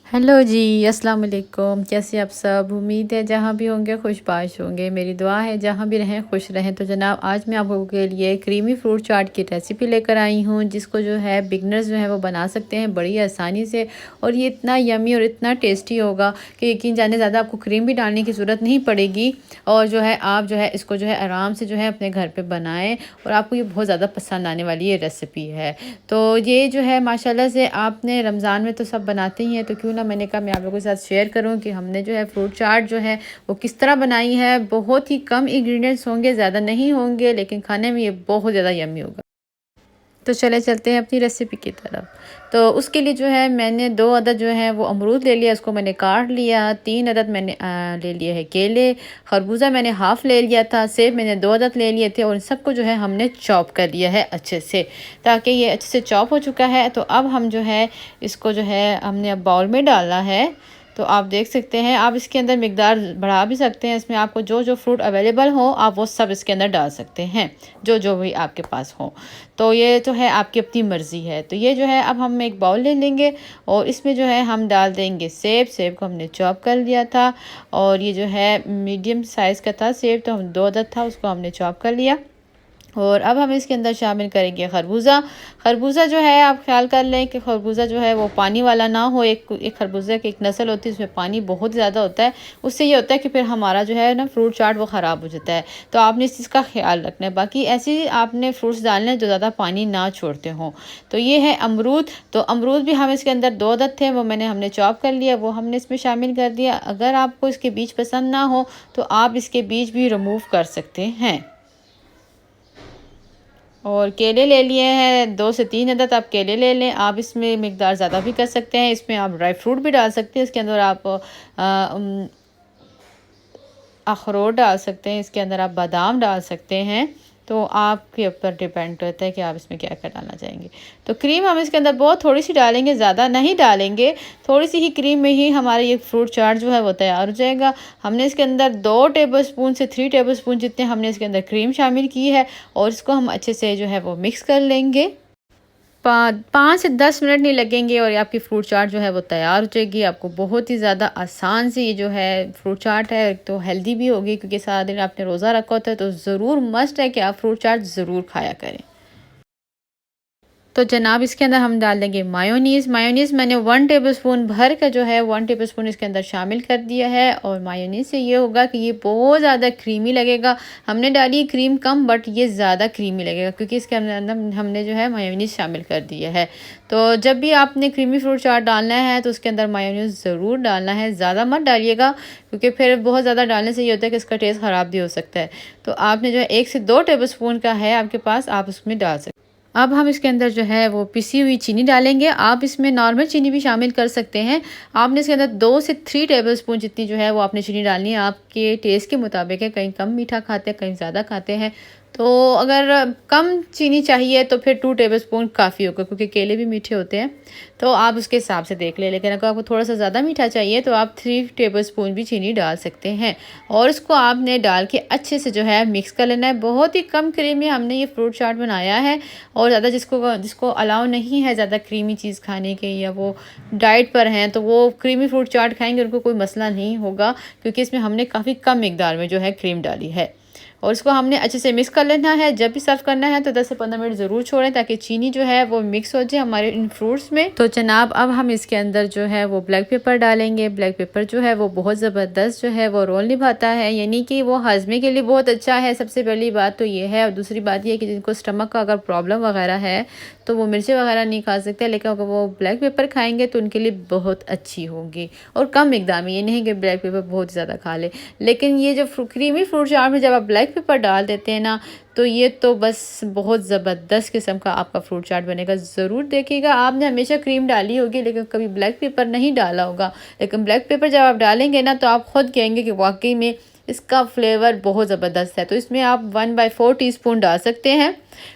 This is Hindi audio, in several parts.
हेलो जी, अस्सलाम वालेकुम। कैसे आप सब? उम्मीद है जहाँ भी होंगे खुशबाश होंगे। मेरी दुआ है जहाँ भी रहें खुश रहें। तो जनाब आज मैं आप लोगों के लिए क्रीमी फ्रूट चाट की रेसिपी लेकर आई हूँ, जिसको जो है बिगनर्स जो है वो बना सकते हैं बड़ी आसानी से। और ये इतना यमी और इतना टेस्टी होगा कि यकीन जाने ज़्यादा आपको क्रीम भी डालने की ज़रूरत नहीं पड़ेगी। और जो है आप जो है इसको जो है आराम से जो है अपने घर पर बनाएँ और आपको ये बहुत ज़्यादा पसंद आने वाली ये रेसिपी है। तो ये जो है माशाल्लाह से आपने रमज़ान में तो सब बनाते ही हैं, तो क्यों ना मैंने कहा मैं आप लोगों के साथ शेयर करूं कि हमने जो है फ्रूट चाट जो है वो किस तरह बनाई है। बहुत ही कम इंग्रेडिएंट्स होंगे, ज़्यादा नहीं होंगे, लेकिन खाने में ये बहुत ज़्यादा यम्मी होगा। तो चले चलते हैं अपनी रेसिपी की तरफ। तो उसके लिए जो है मैंने 2 अदद जो है वो अमरूद ले लिया, उसको मैंने काट लिया। 3 अदद मैंने ले लिए है केले। खरबूजा मैंने हाफ़ ले लिया था। सेब मैंने 2 अदद ले लिए थे और इन सबको जो है हमने चॉप कर लिया है अच्छे से, ताकि ये अच्छे से चॉप हो चुका है। तो अब हम जो है इसको जो है हमने अब बाउल में डालना है। तो आप देख सकते हैं, आप इसके अंदर मिकदार बढ़ा भी सकते हैं। इसमें आपको जो जो फ्रूट अवेलेबल हो आप वो सब इसके अंदर डाल सकते हैं, जो जो भी आपके पास हो। तो ये तो है आपकी अपनी मर्ज़ी है। तो ये जो है अब हम एक बाउल ले लेंगे और इसमें जो है हम डाल देंगे सेब। सेब को हमने चॉप कर लिया था और ये जो है मीडियम साइज़ का था सेब, तो हम 2 अदद था उसको हमने चॉप कर लिया। और अब हम इसके अंदर शामिल करेंगे खरबूजा। खरबूजा जो है आप ख्याल कर लें कि खरबूजा जो है वो पानी वाला ना हो। एक खरबूजे की एक नस्ल होती है उसमें पानी बहुत ज़्यादा होता है। उससे ये होता है कि फिर हमारा जो है ना फ्रूट चाट वो ख़राब हो जाता है। तो आपने इस चीज़ का ख्याल रखना है। बाकी ऐसे ही आपने फ्रूट्स डालने हैं जो ज़्यादा पानी ना छोड़ते हों। तो ये है अमरूद। तो अमरूद भी हम इसके अंदर 2 अदद थे, वो हमने चॉप कर लिया, वो हमने इसमें शामिल कर दिया। अगर आपको इसके बीज पसंद ना हो तो आप इसके बीज भी रिमूव कर सकते हैं। और केले ले लिए हैं 2 से 3 अदद, आप केले ले लें। आप इसमें मिकदार ज़्यादा भी कर सकते हैं, इसमें आप ड्राई फ्रूट भी डाल सकते हैं। इसके अंदर आप अखरोट डाल सकते हैं, इसके अंदर आप बादाम डाल सकते हैं। तो आपके ऊपर डिपेंड करता है कि आप इसमें क्या क्या डालना चाहेंगे। तो क्रीम हम इसके अंदर बहुत थोड़ी सी डालेंगे, ज़्यादा नहीं डालेंगे। थोड़ी सी ही क्रीम में ही हमारा ये फ्रूट चाट जो है वो तैयार हो जाएगा। हमने इसके अंदर 2 टेबलस्पून से 3 टेबलस्पून जितने हमने इसके अंदर क्रीम शामिल की है और इसको हम अच्छे से जो है वो मिक्स कर लेंगे। 5 से 10 मिनट नहीं लगेंगे और आपकी फ्रूट चाट जो है वो तैयार हो जाएगी। आपको बहुत ही ज़्यादा आसान से ये जो है फ्रूट चाट है, तो हेल्दी भी होगी क्योंकि सारा दिन आपने रोज़ा रखा होता है। तो ज़रूर मस्ट है कि आप फ्रूट चाट ज़रूर खाया करें। तो जनाब इसके अंदर हम डाल देंगे मायोनीज़। मायोनीज़ मैंने 1 टेबलस्पून भर का जो है 1 टेबलस्पून इसके अंदर शामिल कर दिया है। और मायोनीज़ से ये होगा कि ये बहुत ज़्यादा क्रीमी लगेगा। हमने डाली क्रीम कम, बट ये ज़्यादा क्रीमी लगेगा क्योंकि इसके अंदर हमने जो है मायोनीज़ शामिल कर दिया है। तो जब भी आपने क्रीमी फ्रूट चाट डालना है तो उसके अंदर मायोनीज़ ज़रूर डालना है, ज़्यादा मत डालिएगा क्योंकि फिर बहुत ज़्यादा डालने से ये होता है कि इसका टेस्ट ख़राब भी हो सकता है। तो आपने जो है 1 से 2 टेबलस्पून का है आपके पास, आप उसमें डाल सकते हैं। अब हम इसके अंदर जो है वो पिसी हुई चीनी डालेंगे। आप इसमें नॉर्मल चीनी भी शामिल कर सकते हैं। आपने इसके अंदर 2 से 3 टेबलस्पून जितनी जो है वो आपने चीनी डालनी है, आपके टेस्ट के मुताबिक है। कहीं कम मीठा खाते हैं, कहीं ज़्यादा खाते हैं। तो अगर कम चीनी चाहिए तो फिर 2 टेबलस्पून काफ़ी होगा क्योंकि केले भी मीठे होते हैं। तो आप उसके हिसाब से देख लें। लेकिन अगर आपको थोड़ा सा ज़्यादा मीठा चाहिए तो आप 3 टेबलस्पून भी चीनी डाल सकते हैं। और इसको आपने डाल के अच्छे से जो है मिक्स कर लेना है। बहुत ही कम क्रीम में हमने ये फ्रूट चाट बनाया है। और ज़्यादा जिसको जिसको अलाउ नहीं है ज़्यादा क्रीमी चीज़ खाने के, या वो डाइट पर हैं, तो वो क्रीमी फ्रूट चाट खाएंगे, उनको कोई मसला नहीं होगा क्योंकि इसमें हमने काफ़ी कम मिकदार में जो है क्रीम डाली है। और इसको हमने अच्छे से मिक्स कर लेना है। जब भी सर्व करना है तो 10 से 15 मिनट ज़रूर छोड़ें ताकि चीनी जो है वो मिक्स हो जाए हमारे इन फ्रूट्स में। तो जनाब अब हम इसके अंदर जो है वो ब्लैक पेपर डालेंगे। ब्लैक पेपर जो है वो बहुत ज़बरदस्त जो है वो रोल निभाता है, यानी कि वो हाजमे के लिए बहुत अच्छा है। सबसे पहली बात तो ये है। और दूसरी बात ये है कि जिनको स्टमक का अगर प्रॉब्लम वगैरह है तो वो मिर्ची वगैरह नहीं खा सकते, लेकिन अगर वो ब्लैक पेपर खाएंगे तो उनके लिए बहुत अच्छी होगी। और कम मिकदार में, ये नहीं कि ब्लैक पेपर बहुत ज़्यादा खा ले। लेकिन ये जो क्रीमी फ्रूट चाट में जब आप ब्लैक पेपर डाल देते हैं ना, तो ये तो बस बहुत ज़बरदस्त किस्म का आपका फ्रूट चाट बनेगा। ज़रूर देखिएगा। आपने हमेशा क्रीम डाली होगी लेकिन कभी ब्लैक पेपर नहीं डाला होगा, लेकिन ब्लैक पेपर जब आप डालेंगे ना तो आप ख़ुद कहेंगे कि वाकई में इसका फ्लेवर बहुत ज़बरदस्त है। तो इसमें आप 1/4 टीस्पून डाल सकते हैं।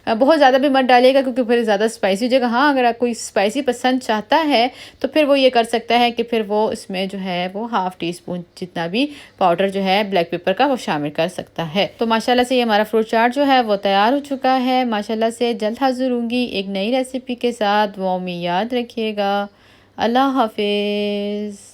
बहुत ज़्यादा भी मत डालिएगा क्योंकि फिर ज़्यादा स्पाइसी हो जाएगा। हाँ, अगर आप कोई स्पाइसी पसंद चाहता है तो फिर वो ये कर सकता है कि फिर वो इसमें जो है वो 1/2 टीस्पून जितना भी पाउडर जो है ब्लैक पेपर का वो शामिल कर सकता है। तो माशाल्लाह से ये हमारा फ्रूट चाट जो है वो तैयार हो चुका है। माशाल्लाह से जल्द हाजिर होंगी एक नई रेसिपी के साथ। वो में याद रखिएगा। अल्लाह हाफिज़।